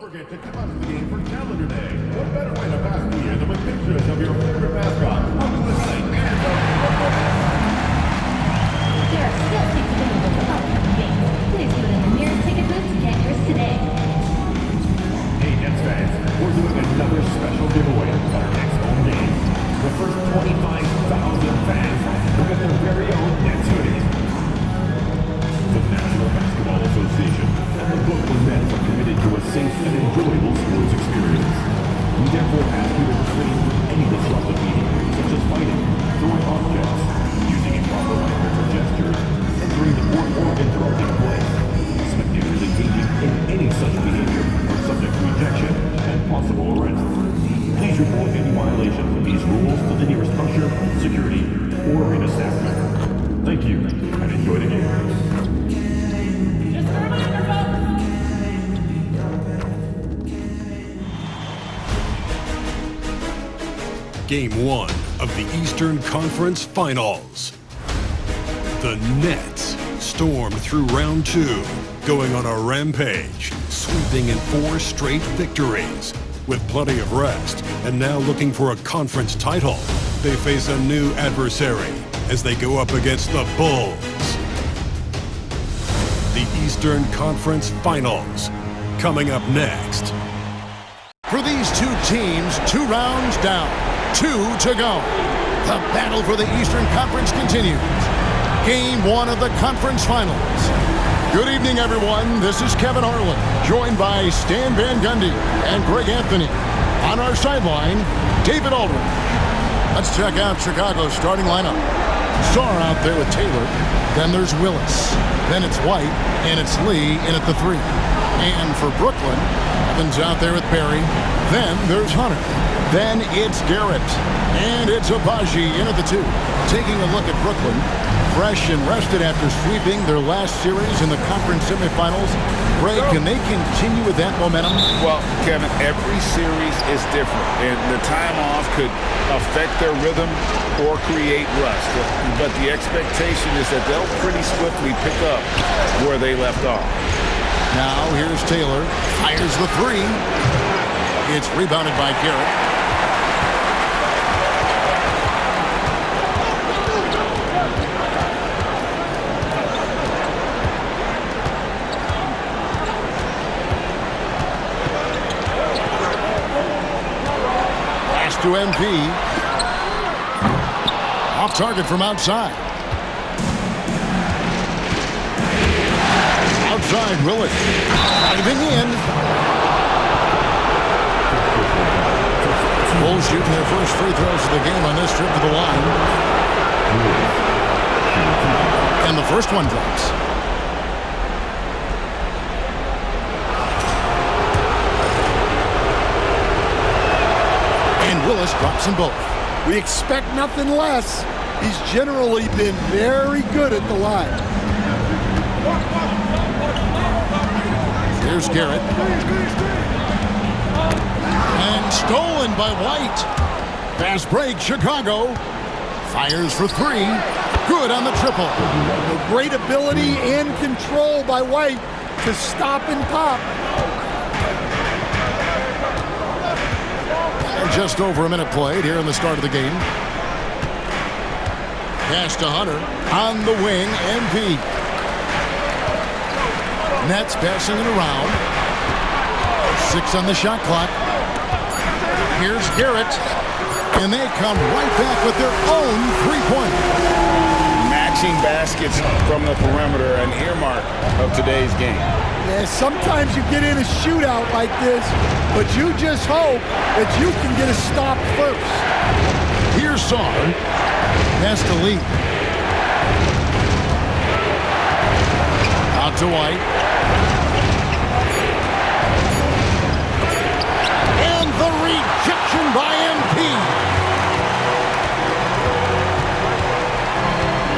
forget to come out to the game for Calendar Day. What better way to pass the year than with pictures of your favorite mascot up to the site and There are still tickets available for upcoming games. Please go to the nearest ticket booth to get yours today. Hey Nets fans, we're doing another special giveaway at our next home game. The first 25,000 fans will get their very own Nets hoodies. The National Basketball Association and the Brooklyn Nets are committed to a safe and enjoyable sports experience. We therefore ask you to refrain from any disruptive behavior, such as fighting, throwing objects, using improper language or gestures, entering the court or interrupting play. Spectators engaging in any such behavior are subject to ejection and possible arrest. Please report any violations of these rules to the nearest usher, security, or arena staff member. Thank you, and enjoy the game. Just a reminder, folks. Game 1 of the Eastern Conference Finals. The Nets stormed through round 2, going on a rampage, sweeping in 4 straight victories. With plenty of rest, and now looking for a conference title, they face a new adversary as they go up against the Bulls. The Eastern Conference Finals, coming up next. For these two teams, 2 rounds down, 2 to go. The battle for the Eastern Conference continues. Game 1 of the conference finals. Good evening, everyone. This is Kevin Harlan, joined by Stan Van Gundy and Greg Anthony. On our sideline, David Aldridge. Let's check out Chicago's starting lineup. Sarr out there with Taylor. Then there's Willis. Then it's White, and it's Lee in at the 3. And for Brooklyn, Evans out there with Barry. Then there's Hunter. Then it's Garrett. And it's Abaji in at the 2. Taking a look at Brooklyn, fresh and rested after sweeping their last series in the conference semifinals. Greg, can they continue with that momentum? Well, Kevin, every series is different, and the time off could affect their rhythm or create rust. But the expectation is that they'll pretty swiftly pick up where they left off. Now here's Taylor. Fires the 3. It's rebounded by Garrett. To MP. Off target from outside. Outside, Willis. Diving in. Bulls shooting their first free throws of the game on this trip to the line. And the first one drops. Willis drops them both. We expect nothing less. He's generally been very good at the line. Here's Garrett. And stolen by White. Fast break, Chicago. Fires for 3. Good on the triple. A great ability and control by White to stop and pop. Just over a minute played here in the start of the game. Pass to Hunter. On the wing, MP. Nets passing it around. 6 on the shot clock. Here's Garrett. And they come right back with their own 3-pointer. Matching baskets from the perimeter, an earmark of today's game. Yeah, sometimes you get in a shootout like this, but you just hope that you can get a stop first. Here's Sarr. Pass to Lee. Out to White. And the rejection by MP.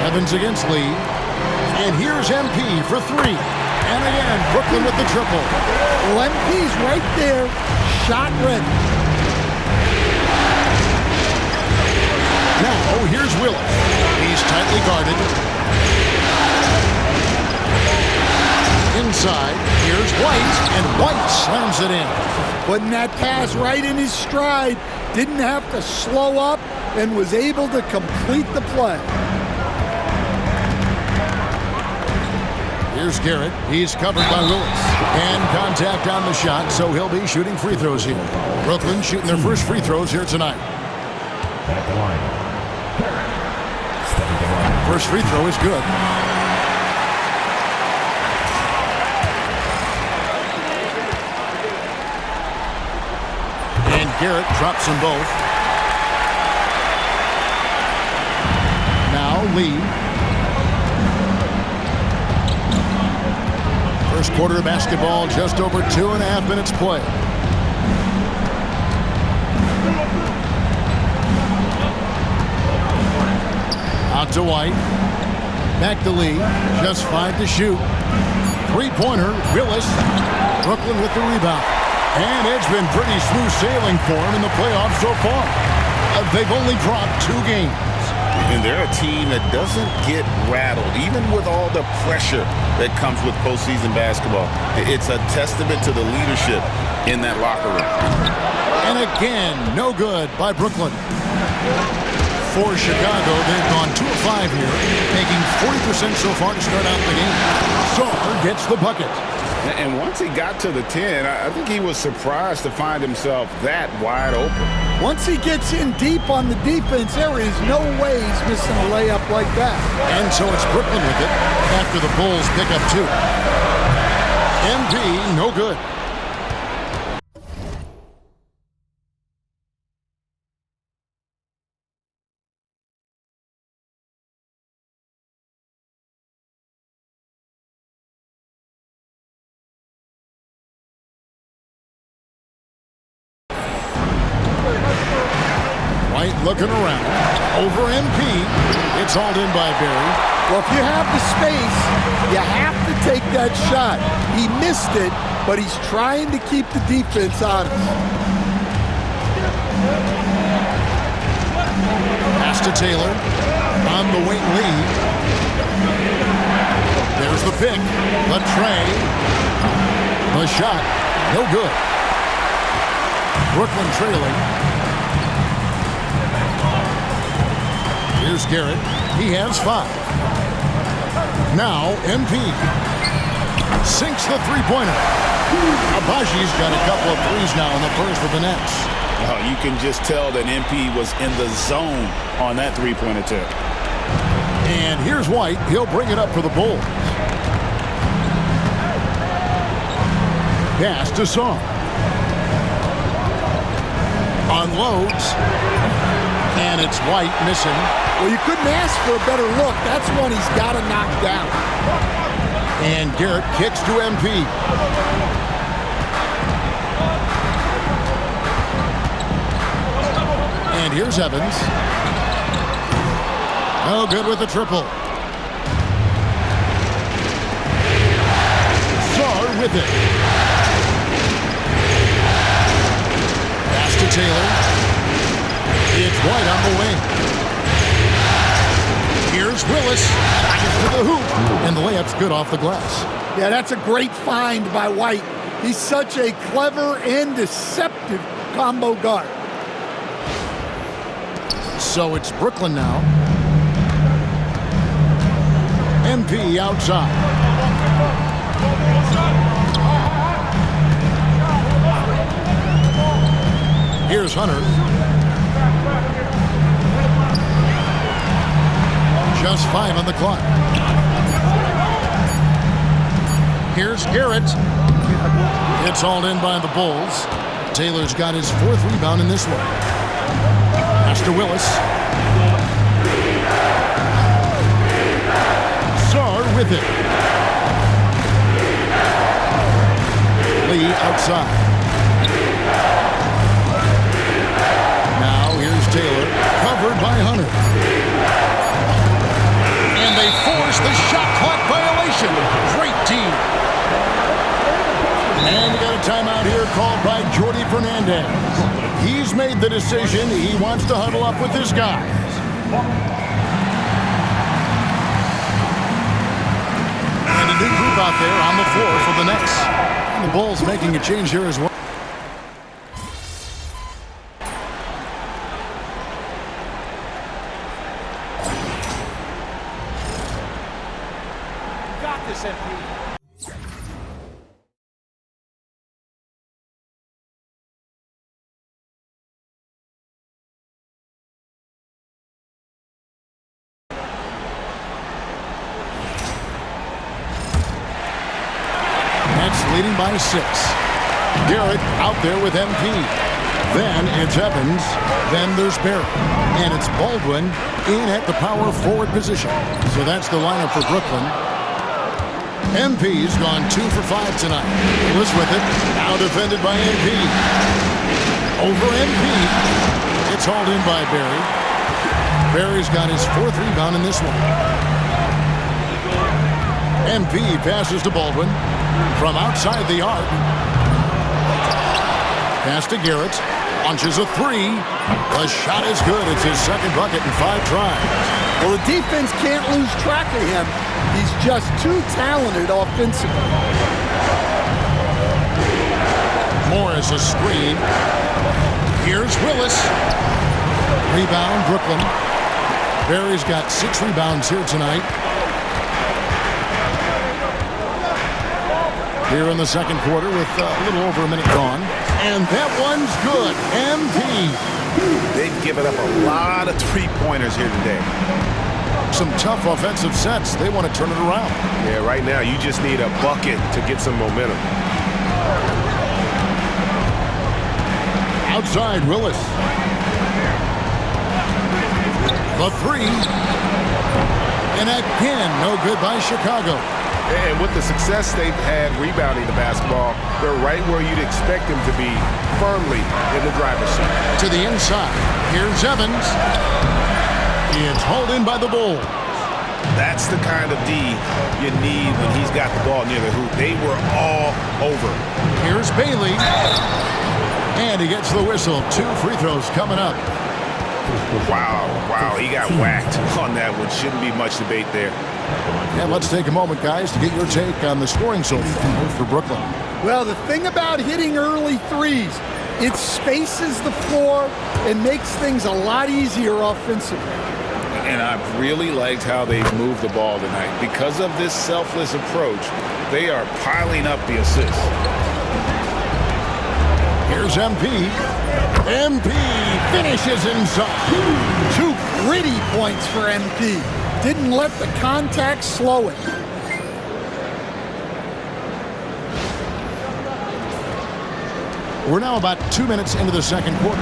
Evans against Lee. And here's MP for 3. And again, Brooklyn with the triple. Well, MP's right there, shot ready. Now, here's Willis. He's tightly guarded. Inside, here's White. And White slams it in. Putting that pass right in his stride. Didn't have to slow up and was able to complete the play. Here's Garrett. He's covered by Willis. And contact on the shot, so he'll be shooting free throws here. Brooklyn shooting their first free throws here tonight. At the line. Stepping to the line. First free throw is good. And Garrett drops them both. Now Lee. First quarter of basketball, just over 2.5 minutes play. Out to White. Back to Lee. Just 5 to shoot. Three-pointer, Willis. Brooklyn with the rebound. And it's been pretty smooth sailing for him in the playoffs so far. They've only dropped 2 games. And they're a team that doesn't get rattled, even with all the pressure that comes with postseason basketball. It's a testament to the leadership in that locker room. And again, no good by Brooklyn. For Chicago, they've gone 2 of 5 here, making 40% so far to start out the game. Saar gets the bucket. And once he got to the 10, I think he was surprised to find himself that wide open. Once he gets in deep on the defense, there is no way he's missing a layup like that. And so it's Brooklyn with it after the Bulls pick up 2. MP, no good. White looking around. Over MP. It's hauled in by Barry. Well, if you have the space, you have to take that shot. He missed it, but he's trying to keep the defense honest. Pass to Taylor. On the wing, Lee. There's the pick. The tray. The shot. No good. Brooklyn trailing. Here's Garrett. He has 5. Now, MP. Sinks the three-pointer. Abaji's got a couple of threes now in the first of the Nets. Oh, you can just tell that MP was in the zone on that three-pointer tip. And here's White. He'll bring it up for the Bulls. Pass to Saar. Unloads. And it's White missing. Well, you couldn't ask for a better look. That's one he's got to knock down. And Garrett kicks to MP. And here's Evans. Oh, good with the triple. Saar with it. Pass to Taylor. It's White on the wing. Here's Willis. To the hoop. And the layup's good off the glass. Yeah, that's a great find by White. He's such a clever and deceptive combo guard. So it's Brooklyn now. MP outside. Here's Hunter. Just 5 on the clock. Here's Garrett. It's hauled in by the Bulls. Taylor's got his 4th rebound in this one. Pass to Willis. Saar with it. Lee outside. Now here's Taylor, covered by Hunter. And they force the shot clock violation. Great team. And we got a timeout here called by Jordi Fernandez. He's made the decision. He wants to huddle up with his guys. And new group out there on the floor for the Nets. And the Bulls making a change here as well. Got this, MP. Nets leading by 6. Garrett out there with MP. Then it's Evans. Then there's Barry. And it's Baldwin in at the power forward position. So that's the lineup for Brooklyn. MP's gone 2 for 5 tonight. Willis with it. Now defended by MP. Over MP. It's hauled in by Barry. Barry's got his 4th rebound in this one. MP passes to Baldwin. From outside the arc. Pass to Garrett. Launches a 3. The shot is good. It's his 2nd bucket in 5 tries. Well, the defense can't lose track of him. He's just too talented offensively. Morris a screen. Here's Willis. Rebound, Brooklyn. Barry's got 6 rebounds here tonight. Here in the 2nd quarter with a little over a minute gone. And that one's good. MP. They've given up a lot of three-pointers here today. Some tough offensive sets. They want to turn it around. Yeah, right now you just need a bucket to get some momentum. Outside, Willis. The 3. And again, no good by Chicago. And with the success they've had rebounding the basketball, they're right where you'd expect them to be, firmly in the driver's seat. To the inside. Here's Evans. It's hauled in by the Bulls. That's the kind of D you need when he's got the ball near the hoop. They were all over. Here's Bailey. And he gets the whistle. 2 free throws coming up. Wow, he got whacked on that one. Shouldn't be much debate there. And let's take a moment, guys, to get your take on the scoring so far for Brooklyn. Well, the thing about hitting early threes, it spaces the floor and makes things a lot easier offensively. And I've really liked how they've moved the ball tonight. Because of this selfless approach, they are piling up the assists. Here's MP. MP finishes inside. 2 gritty points for MP. Didn't let the contact slow it. We're now about 2 minutes into the 2nd quarter.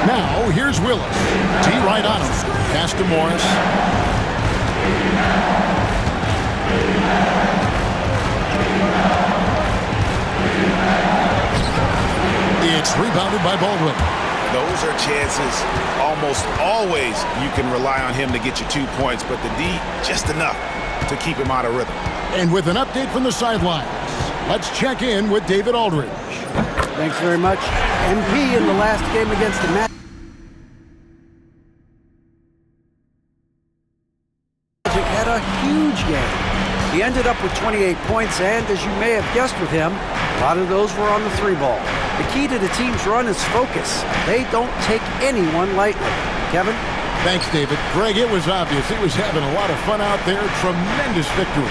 Now, here's Willis. T right on him. Pass to Morris. It's rebounded by Baldwin. Those are chances almost always you can rely on him to get you 2 points, but the D, just enough to keep him out of rhythm. And with an update from the sidelines, let's check in with David Aldridge. Thanks very much. MP in the last game against the Magic had a huge game. He ended up with 28 points, and as you may have guessed with him, a lot of those were on the 3-ball. The key to the team's run is focus. They don't take anyone lightly. Kevin? Thanks, David. Greg, it was obvious. He was having a lot of fun out there. Tremendous victory.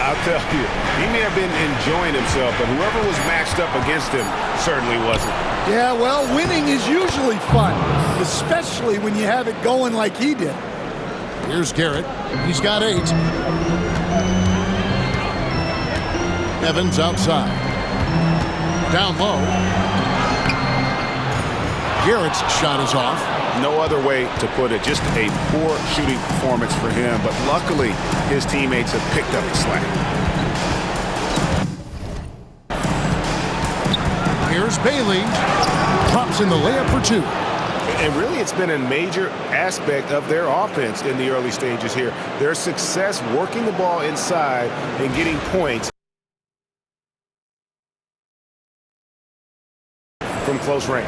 I'll tell you, he may have been enjoying himself, but whoever was matched up against him certainly wasn't. Yeah, well, winning is usually fun, especially when you have it going like he did. Here's Garrett. He's got 8. Evans outside. Down low. Garrett's shot is off. No other way to put it. Just a poor shooting performance for him, but luckily his teammates have picked up the slack. Here's Bailey. Drops in the layup for 2. And really, it's been a major aspect of their offense in the early stages here. Their success working the ball inside and getting points from close range.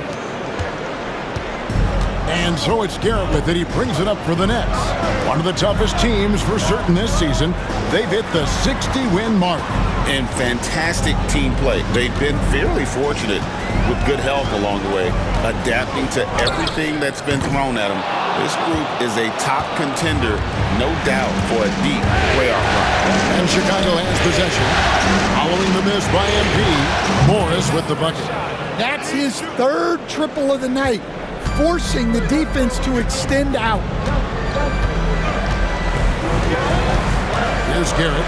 And so it's Garrett with it. He brings it up for the Nets. One of the toughest teams for certain this season. They've hit the 60-win mark. And fantastic team play. They've been fairly fortunate with good health along the way, adapting to everything that's been thrown at them. This group is a top contender, no doubt, for a deep playoff run. And Chicago has possession. Following the miss by MP, Morris with the bucket. That's his third triple of the night, forcing the defense to extend out. Here's Garrett.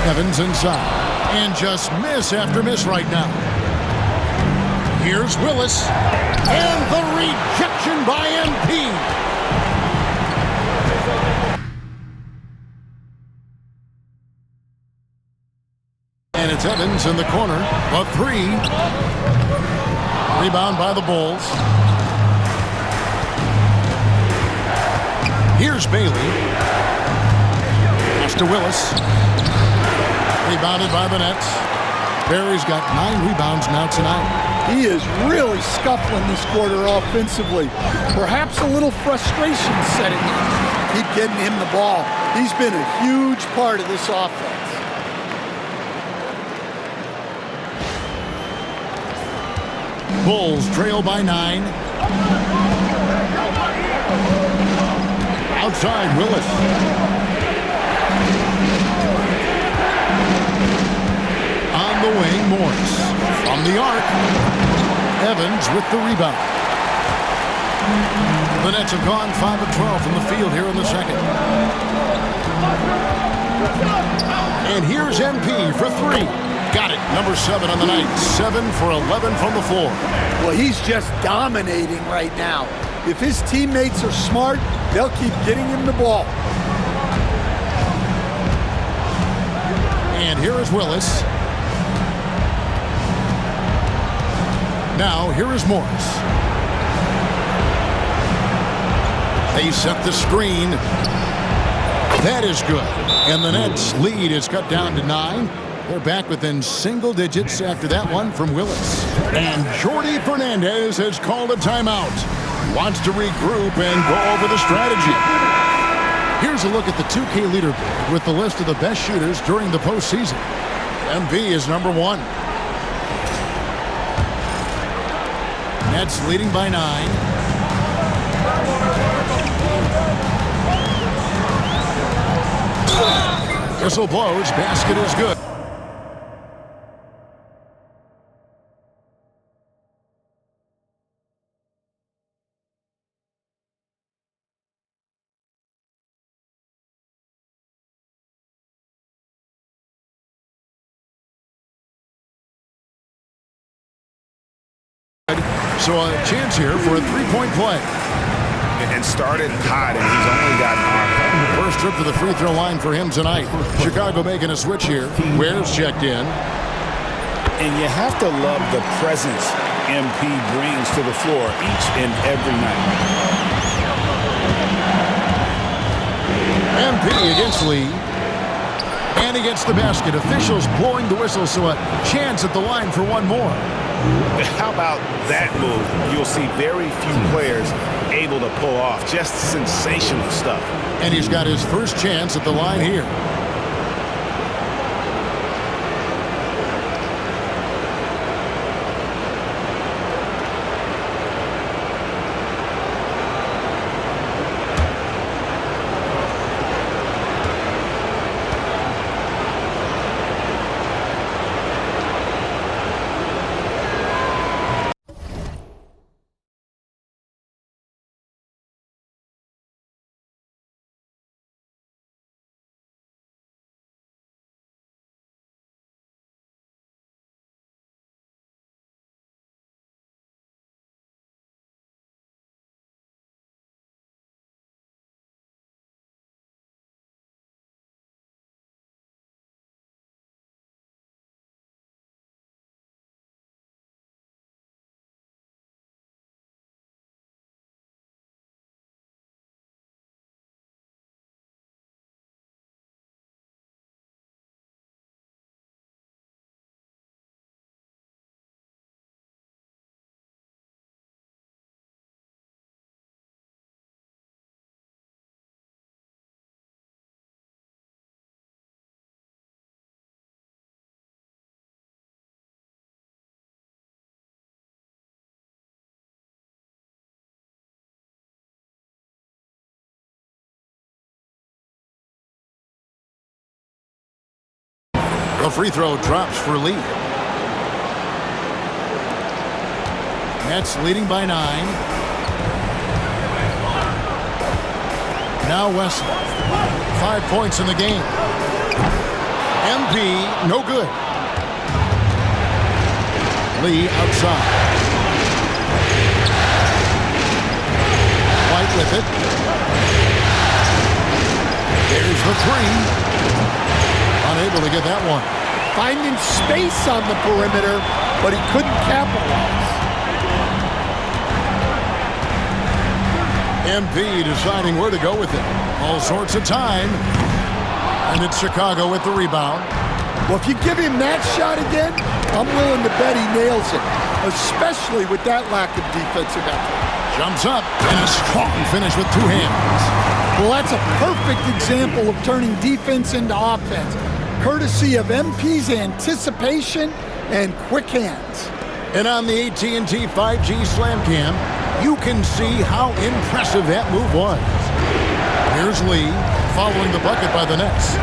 Evans inside. And just miss after miss right now. Here's Willis. And the rejection by MP. And it's Evans in the corner. A three. Rebound by the Bulls. Here's Bailey. Pass to Willis. Rebounded by the Nets. Barry's got 9 rebounds now tonight. He is really scuffling this quarter offensively. Perhaps a little frustration setting in. Keep getting him the ball. He's been a huge part of this offense. Bulls trail by 9. Outside Willis. On the wing, Morris. From the arc, Evans with the rebound. The Nets have gone 5 of 12 from the field here in the second. And here's MP for 3. Got it. Number 7 on the night. 7 for 11 from the floor. Well, he's just dominating right now. If his teammates are smart, they'll keep getting him the ball. And here is Willis. Now, here is Morris. They set the screen. That is good. And the Nets' lead is cut down to 9. They're back within single digits after that one from Willis. And Jordi Fernandez has called a timeout. Wants to regroup and go over the strategy. Here's a look at the 2K leaderboard with the list of the best shooters during the postseason. MP is number 1. Nets leading by 9. Whistle blows. Basket is good. So a chance here for a three-point play. And started hot, and he's only gotten armed. First trip to the free throw line for him tonight. Chicago making a switch here. Ware's checked in. And you have to love the presence MP brings to the floor each and every night. MP against Lee. And against the basket. Officials blowing the whistle, so a chance at the line for one more. How about that move? You'll see very few players able to pull off. Just sensational stuff. And he's got his first chance at the line here. The free throw drops for Lee. Nets leading by 9. Now Wesley. 5 points in the game. MP, no good. Lee outside. White with it. There's the three. Unable to get that one. Finding space on the perimeter, but he couldn't capitalize. MP deciding where to go with it. All sorts of time. And it's Chicago with the rebound. Well, if you give him that shot again, I'm willing to bet he nails it, especially with that lack of defensive effort. Jumps up and a strong finish with 2 hands. Well, that's a perfect example of turning defense into offense, courtesy of MP's anticipation and quick hands. And on the AT&T 5G Slam Cam, you can see how impressive that move was. Here's Lee following the bucket by the Nets.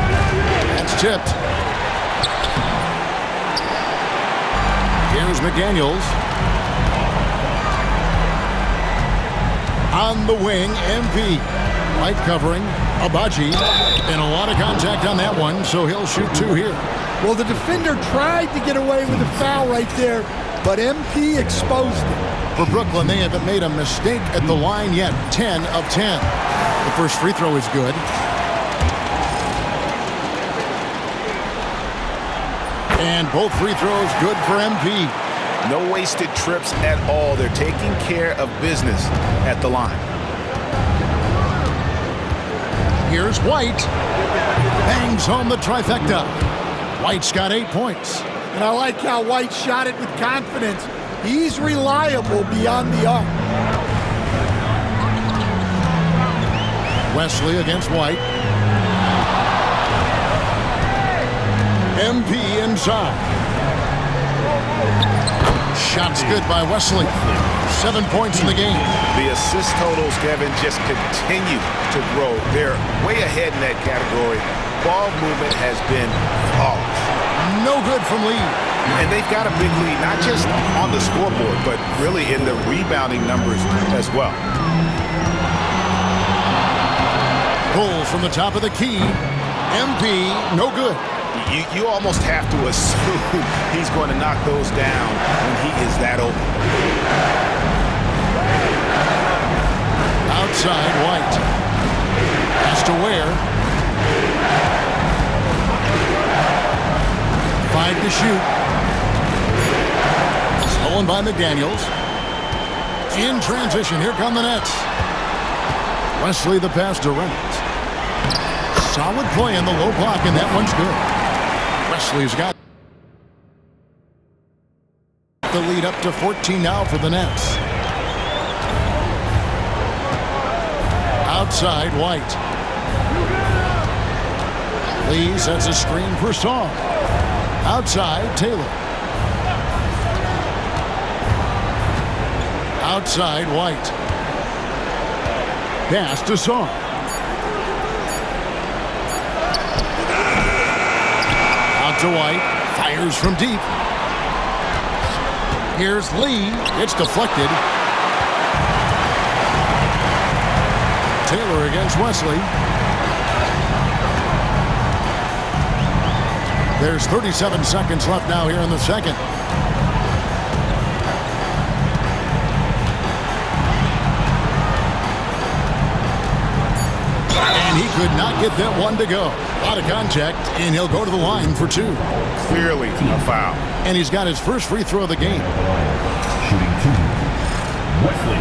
That's tipped. Here's McDaniels. On the wing, MP. White covering, Abaji. And a lot of contact on that one, so he'll shoot 2 here. Well, the defender tried to get away with a foul right there, but MP exposed it. For Brooklyn, they haven't made a mistake at the line yet. 10 of 10. The first free throw is good. And both free throws good for MP. No wasted trips at all. They're taking care of business at the line. Here's White. Bangs home the trifecta. White's got 8 points. And I like how White shot it with confidence. He's reliable beyond the arc. Wesley against White. MP inside. Shot's good by Wesley. 7 points in the game. The assist totals, Kevin, just continue to grow. They're way ahead in that category. Ball movement has been flawless. No good from Lee. And they've got a big lead, not just on the scoreboard, but really in the rebounding numbers as well. Pull from the top of the key. MP, no good. You almost have to assume he's going to knock those down when he is that open. Outside, White. Has to Ware. 5 to shoot. Stolen by McDaniels. In transition, here come the Nets. Wesley the pass to Reynolds. Solid play in the low block, and that one's good. Wesley's got the lead up to 14 now for the Nets. Outside, White. Lee sets a screen for Song. Outside, Taylor. Outside, White. Pass to Song. Out to White. Fires from deep. Here's Lee. It's deflected. Taylor against Wesley. There's 37 seconds left now here in the second. And he could not get that one to go. A lot of contact, and he'll go to the line for 2. Clearly a foul. And he's got his first free throw of the game. Shooting 2. Wesley.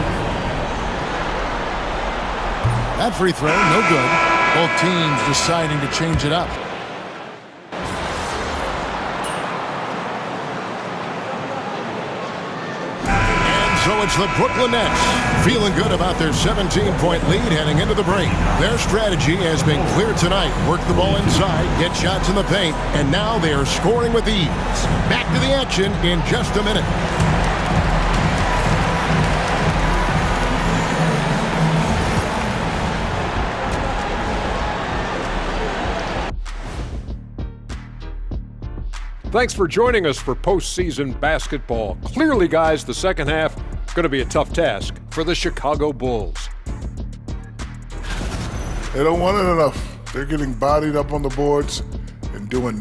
That free throw, no good. Both teams deciding to change it up. And so it's the Brooklyn Nets feeling good about their 17-point lead heading into the break. Their strategy has been clear tonight. Work the ball inside, get shots in the paint, and now they are scoring with ease. Back to the action in just a minute. Thanks for joining us for postseason basketball. Clearly, guys, the second half going to be a tough task for the Chicago Bulls. They don't want it enough. They're getting bodied up on the boards and doing